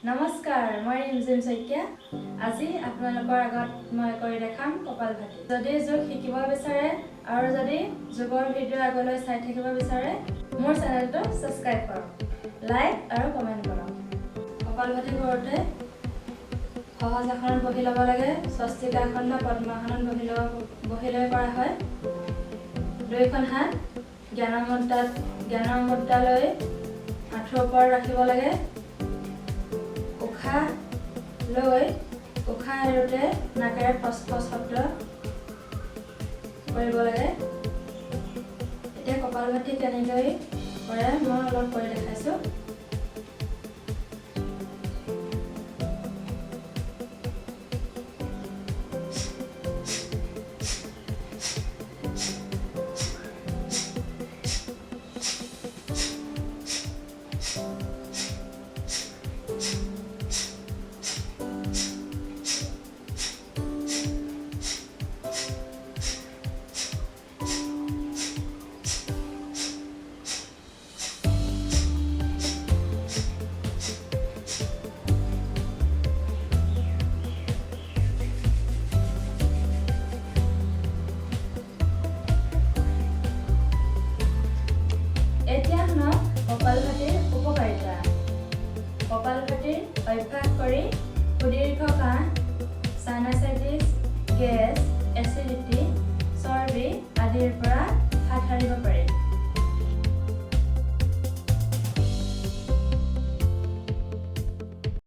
নমস্কাৰ, মই ৰিমজিম শইকীয়া। আজি আপোনালোকৰ আগত মই কৰি দেখাম কপালভাতি। যদি যোগ শিকিব বিচাৰে আৰু যদি যোগৰ ভিডিঅ' আগলৈ চাই থাকিব বিচাৰে, মোৰ চেনেলটো ছাবস্ক্ৰাইব কৰক, লাইক আৰু কমেণ্ট কৰক। কপালভাতি কৰোঁতে সহজ আসনত বহি ল'ব লাগে। স্বস্তিকাসন বা পদ্মাসনত বহি লৈ কৰা হয়। দুয়োখন হাত জ্ঞানৰ মুদ্ৰালৈ আঁঠুৰ ওপৰত ৰাখিব লাগে। উশাহ লৈ উশাহ এৰোঁতে নাকেৰে ফচ ফচ শব্দ কৰিব লাগে। এতিয়া কপালভাতি কেনেকৈ কৰে মই অলপ কৰি দেখাইছোঁ। এতিয়া শুনক কপালভাতিৰ উপকাৰিতা। কপালভাতিৰ অভ্যাস কৰি সুদীৰ্ঘ কাহ, সাইনাচাইটিছ, গেছ, এচিডিটি, চৰ্বি আদিৰ পৰা